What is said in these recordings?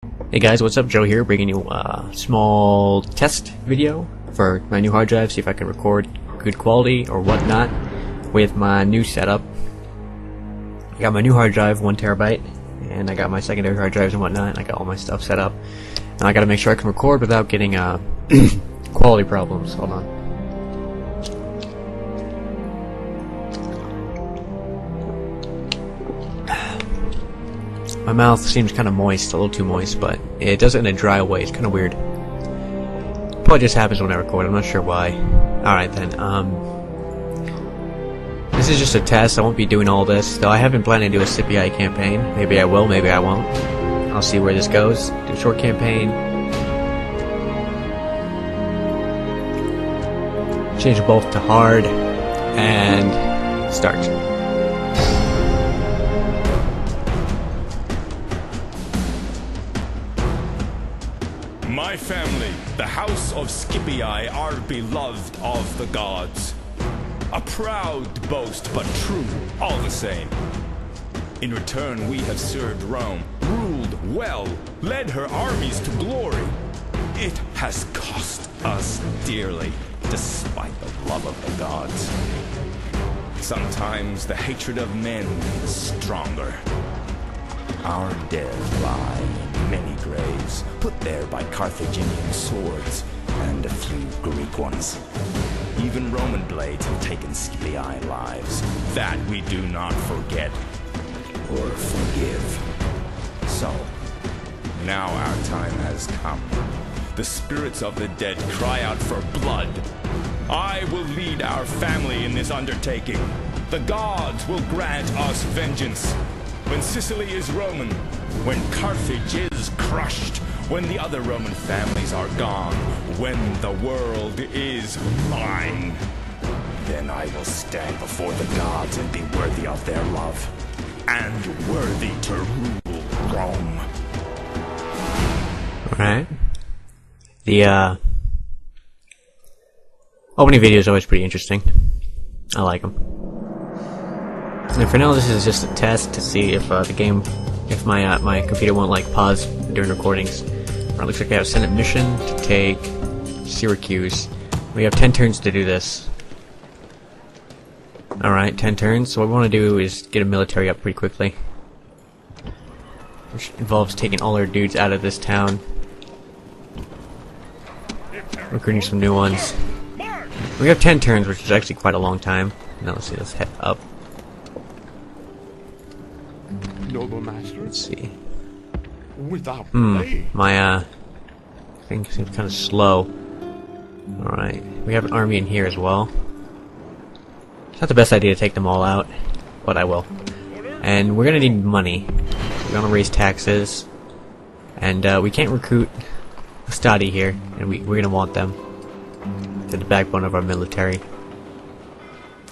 Hey guys, what's up? Joe here, bringing you a small test video for my new hard drive, see if I can record good quality or whatnot with my new setup. I got my new hard drive, 1 terabyte, and I got my secondary hard drives and whatnot, and I got all my stuff set up. And I gotta make sure I can record without getting quality problems. Hold on. My mouth seems kind of moist, a little too moist, but it does it in a dry way. It's kind of weird. Probably just happens when I record. I'm not sure why. Alright then, this is just a test. I won't be doing all this, though I have been planning to do a Scipii campaign. Maybe I will, maybe I won't. I'll see where this goes. Do a short campaign. Change both to hard, and start. My family, the house of Scipii, are beloved of the gods. A proud boast, but true, all the same. In return, we have served Rome, ruled well, led her armies to glory. It has cost us dearly, despite the love of the gods. Sometimes the hatred of men is stronger. Our dead lie in many graves, put there by Carthaginian swords, and a few Greek ones. Even Roman blades have taken Scipii lives. That we do not forget, or forgive. So, now our time has come. The spirits of the dead cry out for blood. I will lead our family in this undertaking. The gods will grant us vengeance. When Sicily is Roman, when Carthage is crushed, when the other Roman families are gone, when the world is mine, then I will stand before the gods and be worthy of their love, and worthy to rule Rome. Alright. The, opening video is always pretty interesting. I like them. And for now, this is just a test to see if the game, if my my computer won't like pause during recordings. It looks like I have a Senate mission to take Syracuse. We have 10 turns to do this. Alright, 10 turns. So what we want to do is get a military up pretty quickly, which involves taking all our dudes out of this town, recruiting some new ones. We have 10 turns, which is actually quite a long time. Now let's see, let's head up. Noble master, Let's see. without delay. My thing seems kind of slow. Alright, we have an army in here as well. It's not the best idea to take them all out, but I will. And we're gonna need money. We're gonna raise taxes. And we can't recruit Stadi here, and we're gonna want them. They're the backbone of our military.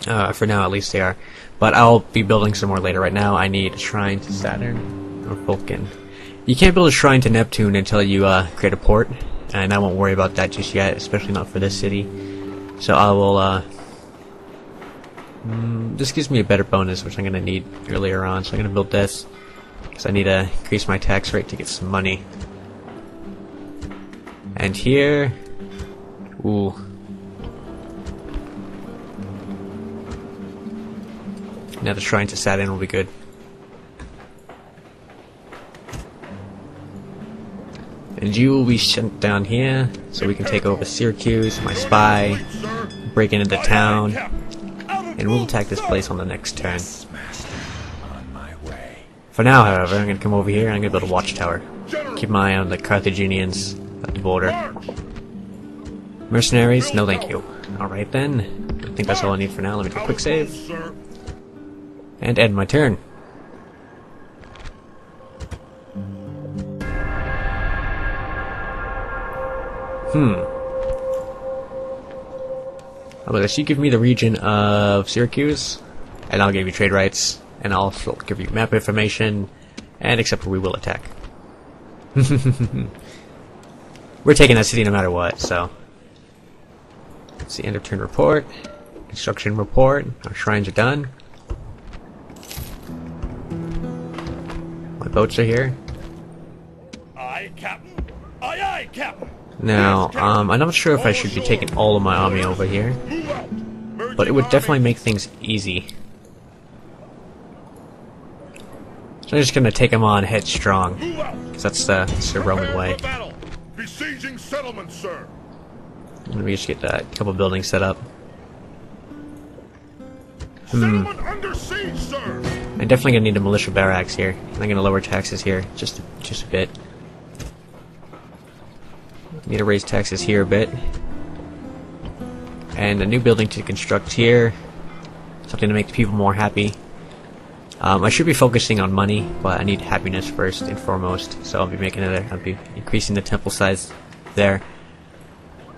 For now, at least they are. But I'll be building some more later. Right now, I need a shrine to Saturn or Vulcan. You can't build a shrine to Neptune until you create a port, and I won't worry about that just yet, especially not for this city. So I will. This gives me a better bonus, which I'm gonna need earlier on. So I'm gonna build this because I need to increase my tax rate to get some money. And here, ooh. Now the shrine to Saturn will be good. And you will be sent down here so we can take over Syracuse, my spy, break into the town, and we'll attack this place on the next turn. For now, however, I'm going to come over here and I'm going to build a watchtower. Keep my eye on the Carthaginians at the border. Mercenaries? No thank you. Alright then. I think that's all I need for now. Let me do a quick save. And end my turn. How about this? You give me the region of Syracuse, and I'll give you trade rights, and I'll also give you map information, and except for we will attack. We're taking that city no matter what, so. Let's see, end of turn report, construction report, our shrines are done. My boats are here. Aye, Captain. Aye, aye, Captain. Now, I'm not sure if I should be taking all of my army over here, Move out. but it would definitely make things easy. So I'm just gonna take them on headstrong, Move out. because that's the Roman way. Prepare for battle. Besieging settlements, sir. Let me just get a couple buildings set up. Settlement under siege, sir. I'm definitely gonna need a militia barracks here. I'm gonna lower taxes here just a bit. Need to raise taxes here a bit. And a new building to construct here. Something to make the people more happy. I should be focusing on money, but I need happiness first and foremost. So I'll be increasing the temple size there.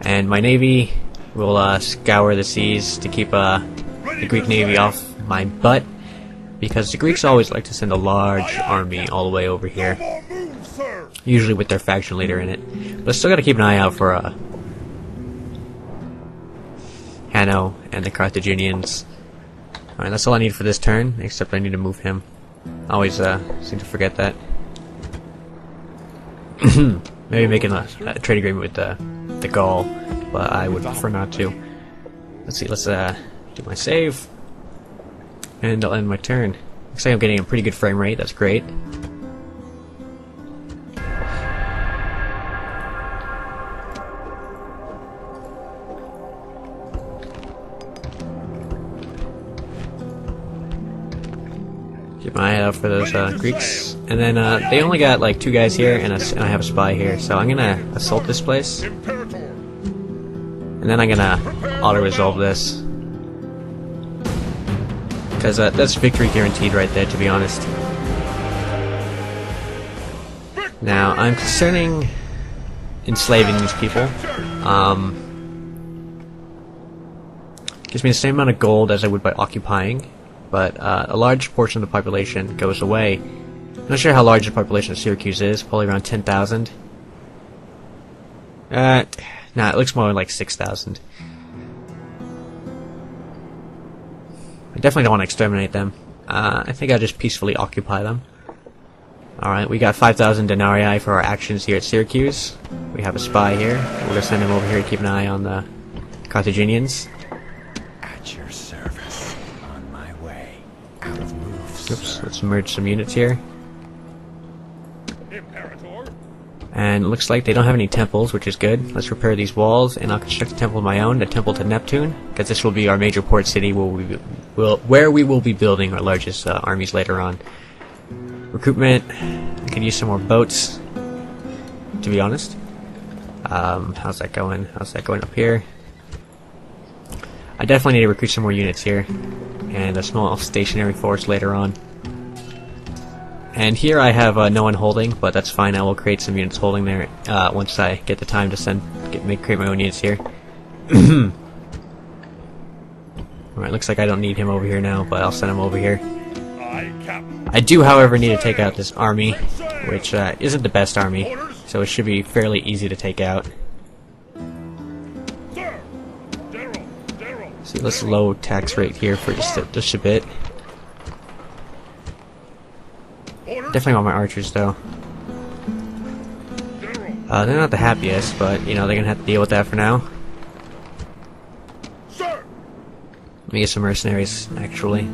And my navy will scour the seas to keep the Greek navy off my butt, because the Greeks always like to send a large army all the way over here, More move, sir. usually with their faction leader in it. But I still gotta keep an eye out for Hanno and the Carthaginians. Alright, that's all I need for this turn, except I need to move him. I always seem to forget that. Maybe making a trade agreement with the Gaul, but I would prefer not to. Let's see, let's do my save, and I'll end my turn. Looks like I'm getting a pretty good frame rate, that's great. Keep my eye out for those Greeks. And then they only got like 2 guys here, and I have a spy here, so I'm gonna assault this place. Imperator. And then I'm gonna auto-resolve this. Because that's victory guaranteed right there, to be honest. Now, I'm concerning enslaving these people. Gives me the same amount of gold as I would by occupying, but a large portion of the population goes away. I'm not sure how large the population of Syracuse is, probably around 10,000. Nah, it looks more like 6,000. I definitely don't want to exterminate them. I think I'll just peacefully occupy them. Alright, we got 5,000 denarii for our actions here at Syracuse. We have a spy here. We're going to send him over here to keep an eye on the Carthaginians. At your service. On my way. Out of moves. Oops, let's merge some units here. Imperator. And it looks like they don't have any temples, which is good. Let's repair these walls, and I'll construct a temple of my own, a temple to Neptune, because this will be our major port city where we will be building our largest armies later on. Recruitment. I could use some more boats, to be honest. How's that going? How's that going up here? I definitely need to recruit some more units here, and a small stationary force later on. And here I have no one holding, but that's fine. I will create some units holding there once I get the time to create my own units here. Alright, looks like I don't need him over here now, but I'll send him over here. Aye, Captain. I do, however, need to take out this army, which isn't the best army, so it should be fairly easy to take out. Sir. General. See, let's low tax rate here for just a bit. Orders. Definitely want my archers, though. General. They're not the happiest, but, you know, they're gonna have to deal with that for now. Sir. Let me get some mercenaries, actually.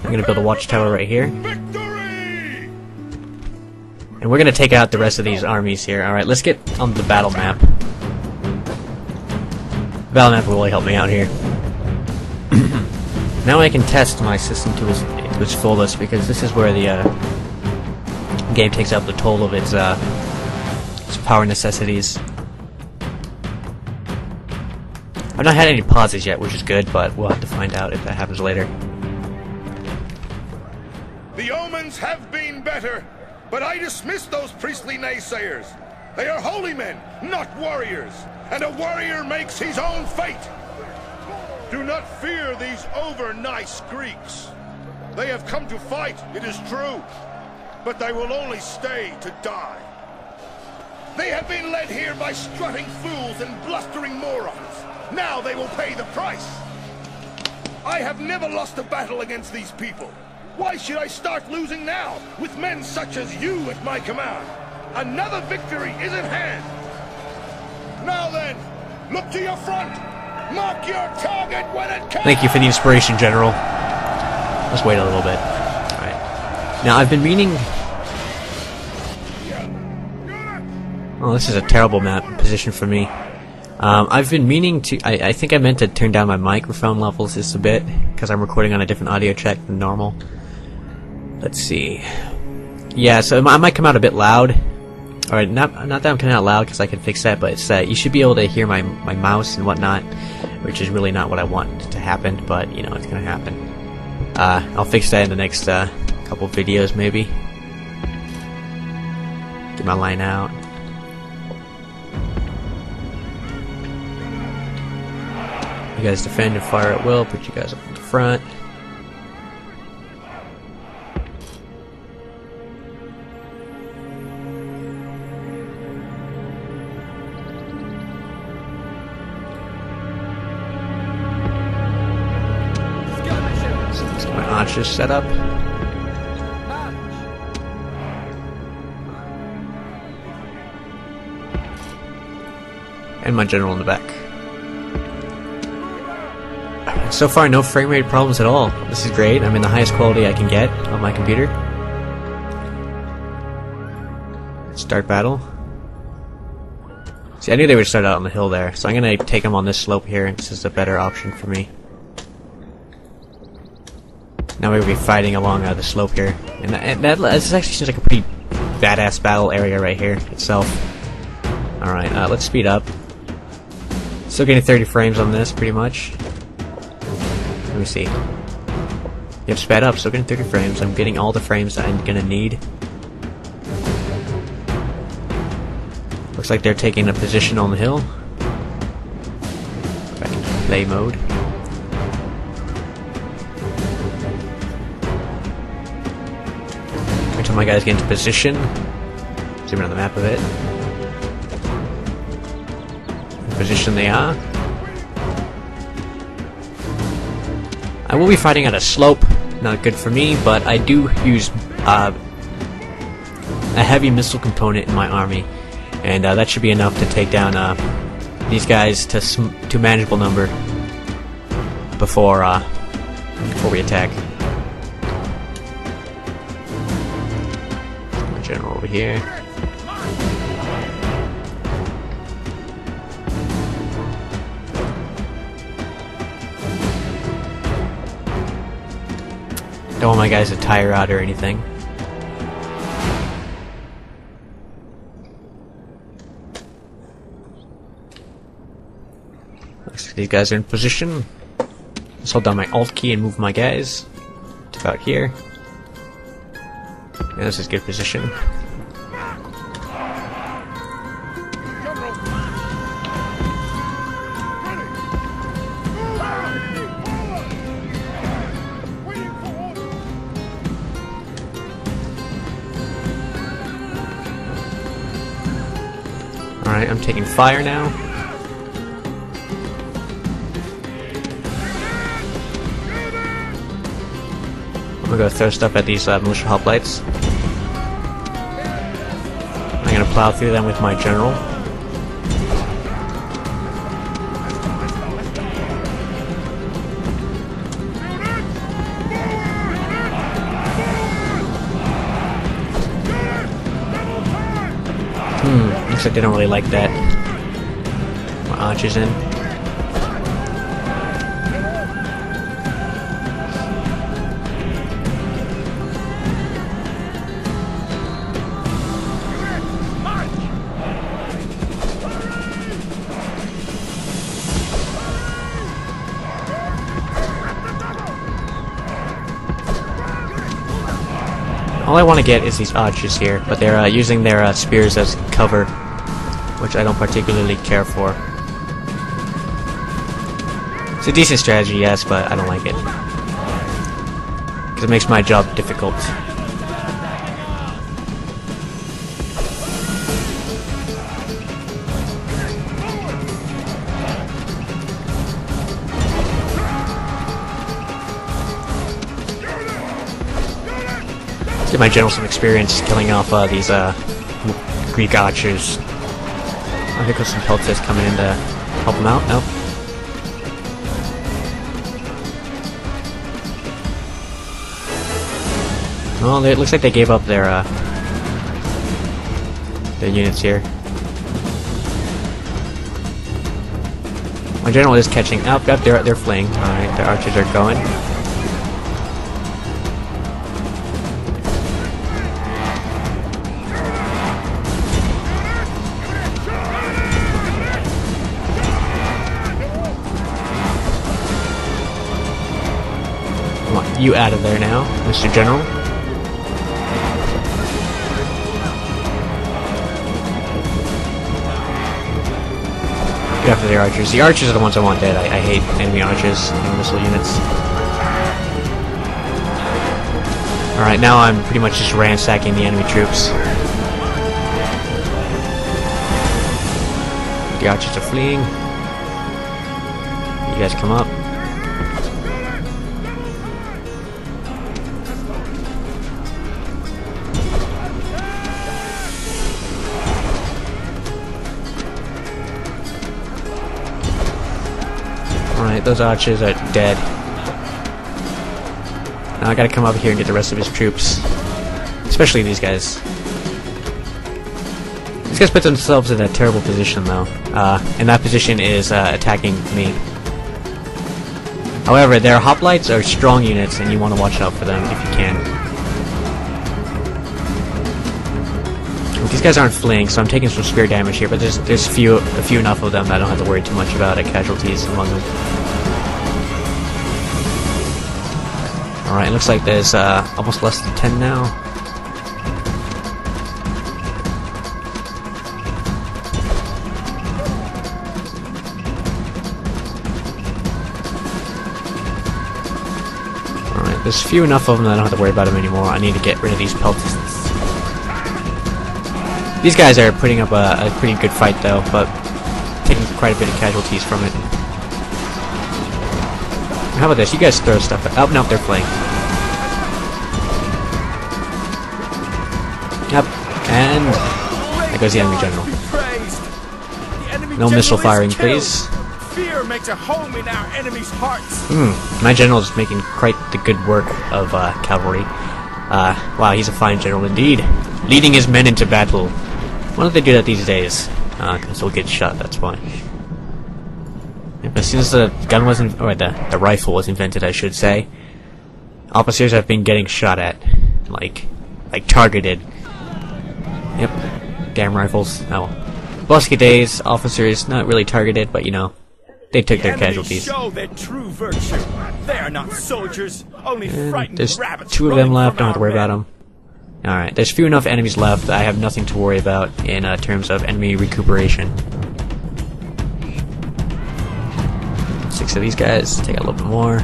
I'm gonna build a watchtower right here. Victory. And we're gonna take out the rest of these armies here. Alright, let's get on the battle map. The battle map will really help me out here. Now I can test my system to its fullest, because this is where the game takes out the toll of its power necessities. I've not had any pauses yet, which is good, but we'll have to find out if that happens later. The omens have been better, but I dismiss those priestly naysayers. They are holy men, not warriors, and a warrior makes his own fate. Do not fear these over-nice Greeks. They have come to fight, it is true, but they will only stay to die. They have been led here by strutting fools and blustering morons. Now they will pay the price. I have never lost a battle against these people. Why should I start losing now, with men such as you at my command? Another victory is at hand. Now then, look to your front. Mark your target when it comes. Thank you for the inspiration, General. Let's wait a little bit. Alright. Now, I've been meaning... Oh, this is a terrible map position for me. I've been meaning to... I think I meant to turn down my microphone levels just a bit, because I'm recording on a different audio track than normal. Let's see. Yeah, so I might come out a bit loud. Alright, not that I'm coming out loud, because I can fix that, but it's you should be able to hear my mouse and whatnot, which is really not what I want to happen, but, you know, it's gonna happen. I'll fix that in the next couple videos, maybe. Get my line out. You guys defend and fire at will, put you guys up in the front. So let's get my archers set up. And my general in the back. So far, no frame rate problems at all. This is great. I'm in the highest quality I can get on my computer. Start battle. See, I knew they would start out on the hill there, so I'm gonna take them on this slope here. This is a better option for me. Now we'll be fighting along the slope here, and that this actually seems like a pretty badass battle area right here itself. All right, let's speed up. Still getting 30 frames on this, pretty much. Let me see. Yep, sped up, still getting 30 frames. I'm getting all the frames that I'm gonna need. Looks like they're taking a position on the hill. Back into play mode. Wait till my guys get into position. Zoom in on the map a bit. In position they are. I will be fighting at a slope, not good for me, but I do use a heavy missile component in my army, and that should be enough to take down these guys to manageable number before we attack. My general over here. Don't want my guys to tire out or anything. Looks like these guys are in position. Let's hold down my Alt key and move my guys to about here. Yeah, this is good position. Alright, I'm taking fire now. I'm gonna go throw stuff at these militia hoplites. I'm gonna plow through them with my general. Looks like they don't really like that. My archer's in. All I want to get is these archers here, but they're using their spears as cover, which I don't particularly care for. It's a decent strategy, yes, but I don't like it. Because it makes my job difficult. Give my general some experience killing off these Greek archers. I think there's some pelters coming in to help them out. Nope. Well, it looks like they gave up their units here. My general is catching up. Yep, they're fleeing. All right, their archers are going. Come on, you out of there now, Mr. General. After the archers. The archers are the ones I want dead. I hate enemy archers and missile units. Alright, now I'm pretty much just ransacking the enemy troops. The archers are fleeing. You guys come up. Alright, those archers are dead. Now I gotta come up here and get the rest of his troops. Especially these guys. These guys put themselves in a terrible position though. And that position is attacking me. However, their hoplites are strong units and you want to watch out for them if you can. These guys aren't fleeing, so I'm taking some spear damage here, but there's a few enough of them that I don't have to worry too much about casualties among them. Alright, it looks like there's almost less than 10 now. Alright, there's few enough of them that I don't have to worry about them anymore. I need to get rid of these peltists. These guys are putting up a pretty good fight though, but taking quite a bit of casualties from it. How about this? You guys throw stuff out. Oh, no, they're fleeing. Yep, and there goes the enemy general. No missile firing, please. Fear makes a home in our enemy's hearts. My general is making quite the good work of cavalry. Wow, he's a fine general indeed. Leading his men into battle. Why don't they do that these days? Because they'll get shot, that's why. Yep, as soon as the gun was or the rifle was invented, I should say, officers have been getting shot at. Like targeted. Yep. Damn rifles. Oh. Bosque days, officers not really targeted, but you know, they took their casualties. Show their true virtue. They are not soldiers, only frightened there's rabbits. 2 of them left, don't have to worry about them. Alright, there's few enough enemies left. I have nothing to worry about in terms of enemy recuperation. 6 of these guys, take out a little bit more.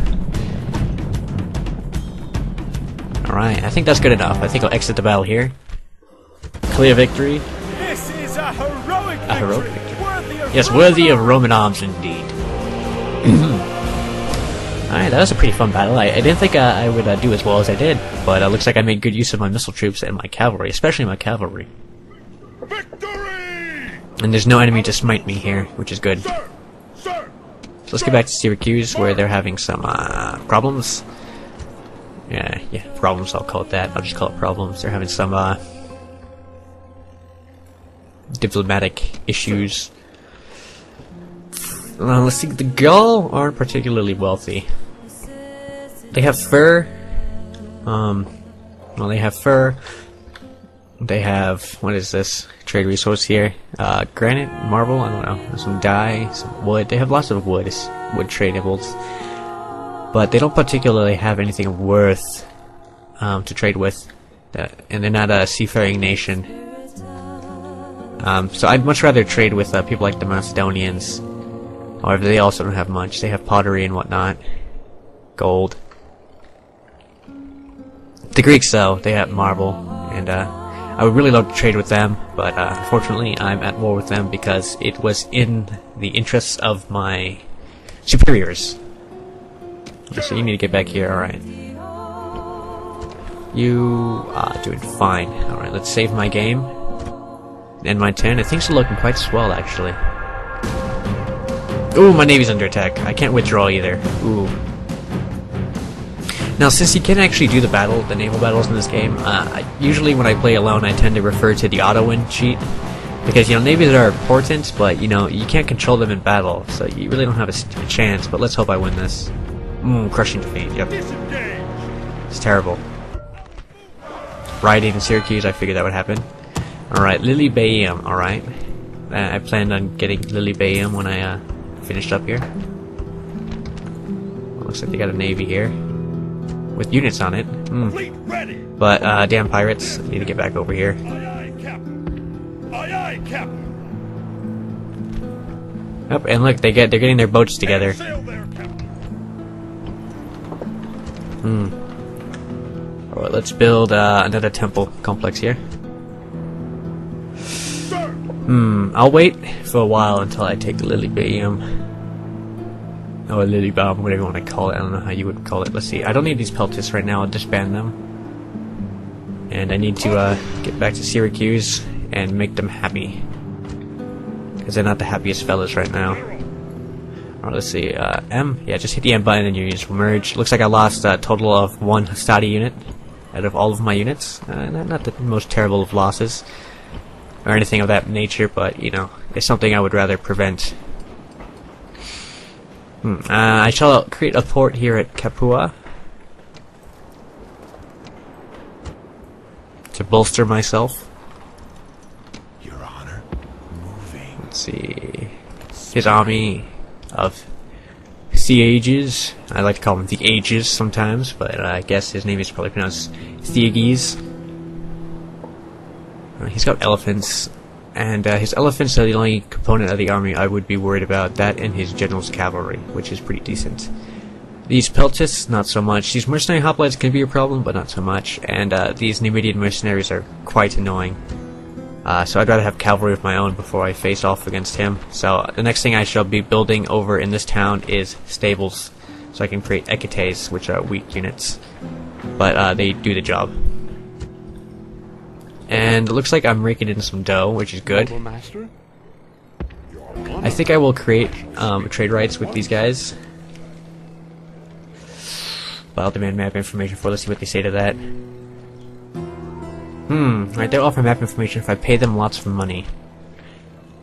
Alright, I think that's good enough. I think I'll exit the battle here. Clear victory. This is a heroic victory. A heroic victory. Worthy Yes, worthy of Roman arms indeed. Alright, that was a pretty fun battle. I didn't think I would do as well as I did, but it looks like I made good use of my missile troops and my cavalry, especially my cavalry. Victory! And there's no enemy to smite me here, which is good. Sir! So let's get back to Syracuse, where they're having some problems. Yeah, problems, I'll call it that. I'll just call it problems. They're having some diplomatic issues. Let's see, the Gaul aren't particularly wealthy. They have fur. Well, they have fur. They have, what is this? Trade resource here. Granite, marble, I don't know. Some dye, some wood. They have lots of wood tradables. But they don't particularly have anything of worth to trade with. And they're not a seafaring nation. So I'd much rather trade with people like the Macedonians. However, they also don't have much. They have pottery and whatnot. Gold. The Greeks, though, they have marble. And I would really love to trade with them, but unfortunately I'm at war with them because it was in the interests of my superiors. Okay, so you need to get back here, alright. You are doing fine. Alright, let's save my game. End my turn. Things are looking quite swell, actually. Ooh, my navy's under attack. I can't withdraw either. Ooh. Now, since you can't actually do the naval battles in this game, usually when I play alone, I tend to refer to the auto-win cheat. Because, you know, navies are important, but, you know, you can't control them in battle, so you really don't have a chance, but let's hope I win this. Crushing defeat, yep. It's terrible. Rioting in Syracuse, I figured that would happen. Alright, Lilybaeum, alright. I planned on getting Lilybaeum when I finished up here. Looks like they got a navy here. With units on it. Fleet ready. But, damn pirates, I need to get back over here. Aye, aye, Captain. Aye, aye, Captain. Yep, and look, they're getting their boats together. Sail there, Captain. Alright, let's build another temple complex here. Sir. I'll wait for a while until I take the Lilybaeum. Or Lily Bomb, whatever you want to call it. I don't know how you would call it. Let's see. I don't need these peltists right now. I'll disband them. And I need to get back to Syracuse and make them happy. Because they're not the happiest fellas right now. Alright, let's see. M? Yeah, just hit the M button and your units will merge. Looks like I lost a total of 1 Hastati unit out of all of my units. Not the most terrible of losses. Or anything of that nature, but, you know, it's something I would rather prevent. I shall create a port here at Capua to bolster myself. Your Honor, moving. Let's see. His army of Sieges. I like to call him the Ages sometimes, but I guess his name is probably pronounced Sieges. He's got elephants. And his elephants are the only component of the army I would be worried about. That and his general's cavalry, which is pretty decent. These peltists, not so much. These mercenary hoplites can be a problem, but not so much. And these Numidian mercenaries are quite annoying. So I'd rather have cavalry of my own before I face off against him. So the next thing I shall be building over in this town is stables. So I can create equites, which are weak units. But they do the job. And it looks like I'm raking in some dough, which is good. Master. I think I will create trade rights with these guys. But I'll demand map information for. Let's see what they say to that. Right, they'll offer map information if I pay them lots of money.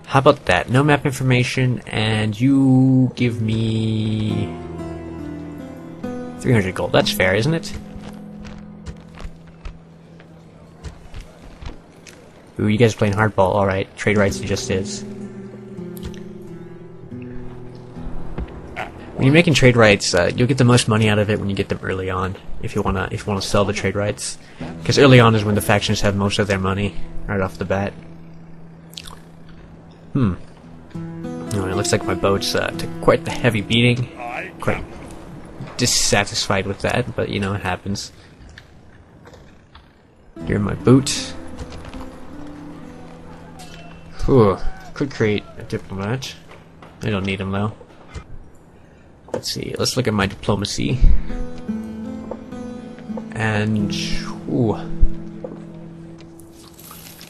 How about that? No map information, and you give me 300 gold. That's fair, isn't it? Ooh, you guys are playing hardball. Alright, trade rights it just is. When you're making trade rights, you'll get the most money out of it when you get them early on. If you wanna sell the trade rights, because early on is when the factions have most of their money right off the bat. Oh, it looks like my boats took quite the heavy beating. Quite dissatisfied with that, but you know it happens. Here's my boot. Ooh, could create a diplomat. I don't need him though. Let's see, let's look at my diplomacy. And, ooh.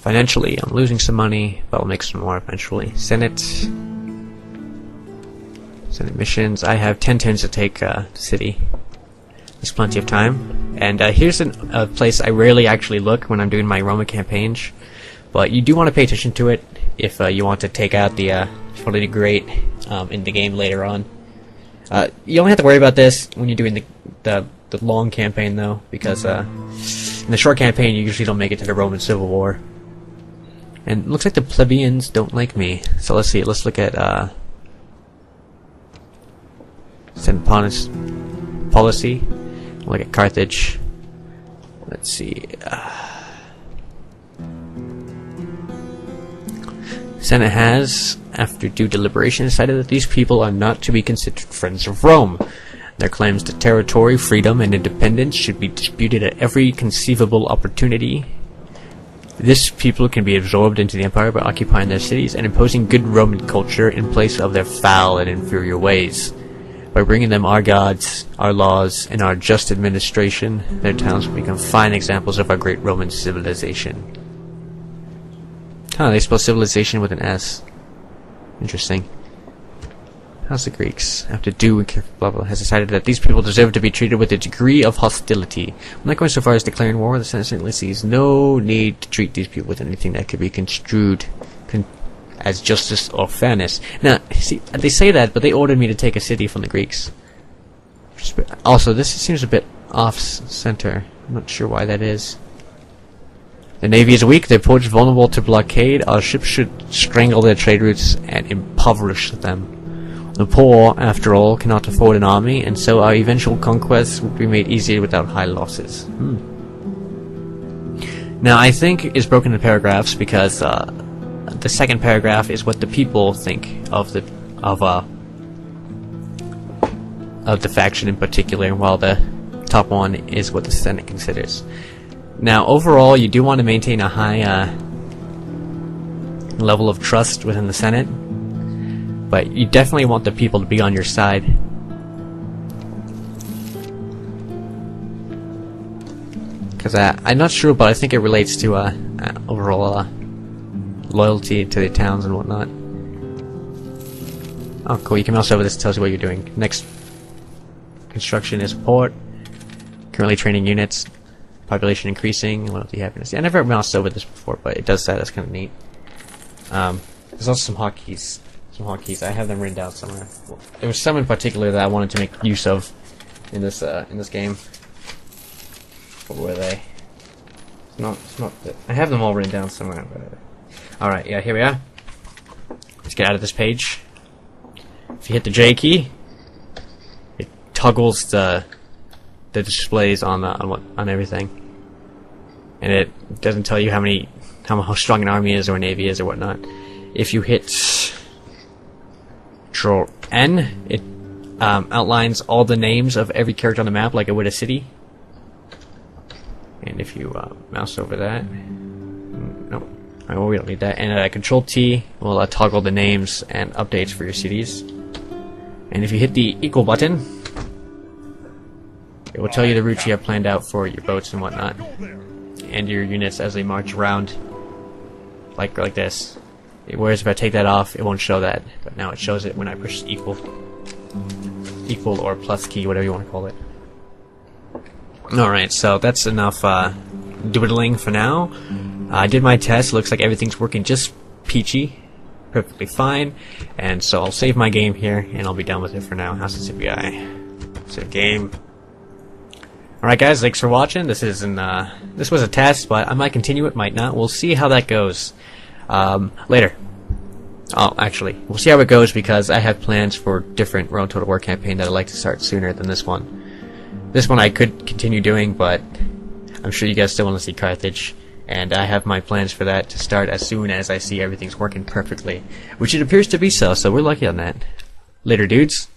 Financially, I'm losing some money, but I'll make some more eventually. Senate missions. I have 10 turns to take the city. There's plenty of time. And here's a place I rarely actually look when I'm doing my Roma campaigns. But you do want to pay attention to it if you want to take out the, if you want to do great in the game later on. You only have to worry about this when you're doing the long campaign though, because in the short campaign you usually don't make it to the Roman Civil War. And it looks like the plebeians don't like me. So let's see, let's look at Senate policy. Look at Carthage. Let's see. Senate has, after due deliberation, decided that these people are not to be considered friends of Rome. Their claims to territory, freedom, and independence should be disputed at every conceivable opportunity. This people can be absorbed into the empire by occupying their cities and imposing good Roman culture in place of their foul and inferior ways. By bringing them our gods, our laws, and our just administration, their towns will become fine examples of our great Roman civilization. Huh, they spell civilization with an S. Interesting. How's the Greeks? After due and blah blah has decided that these people deserve to be treated with a degree of hostility. I'm not going so far as declaring war. The Senate certainly sees no need to treat these people with anything that could be construed as justice or fairness. Now, see, they say that, but they ordered me to take a city from the Greeks. Also, this seems a bit off-center. I'm not sure why that is. The navy is weak, their ports vulnerable to blockade. Our ships should strangle their trade routes and impoverish them. The poor, after all, cannot afford an army, and so our eventual conquests will be made easier without high losses. Now, I think it's broken into paragraphs because the second paragraph is what the people think of the faction in particular, while the top one is what the Senate considers. Now, overall, you do want to maintain a high level of trust within the Senate, but you definitely want the people to be on your side. Because I'm not sure, but I think it relates to overall loyalty to the towns and whatnot. Oh, cool. You can mouse over this. Tells you what you're doing. Next construction is port. Currently training units. Population increasing. Loyalty, happiness. Yeah, I never moused over this before, but it does that. That's kind of neat. There's also some hotkeys. I have them written down somewhere. There was some in particular that I wanted to make use of in this game. What were they? It's not. I have them all written down somewhere. But, alright, yeah, here we are. Let's get out of this page. If you hit the J key, it toggles the displays on everything, and it doesn't tell you how strong an army is or a navy is or whatnot. If you hit Control N, it outlines all the names of every character on the map like it would a city. And if you mouse over that, no. Well, we don't need that. And Control T will toggle the names and updates for your cities. And if you hit the equal button, it will tell you the routes you have planned out for your boats and whatnot, and your units as they march around, like this. Whereas if I take that off, it won't show that, but now it shows it when I push equal or plus key, whatever you want to call it. Alright, so that's enough doodling for now. I did my test. Looks like everything's working just peachy, perfectly fine, and so I'll save my game here and I'll be done with it for now. How's the Scipii? Save game. Alright guys, thanks for watching. This was a test, but I might continue it, might not. We'll see how that goes later. Oh, actually, we'll see how it goes because I have plans for different Rome Total War campaign that I'd like to start sooner than this one. This one I could continue doing, but I'm sure you guys still want to see Carthage, and I have my plans for that to start as soon as I see everything's working perfectly, which it appears to be so we're lucky on that. Later, dudes.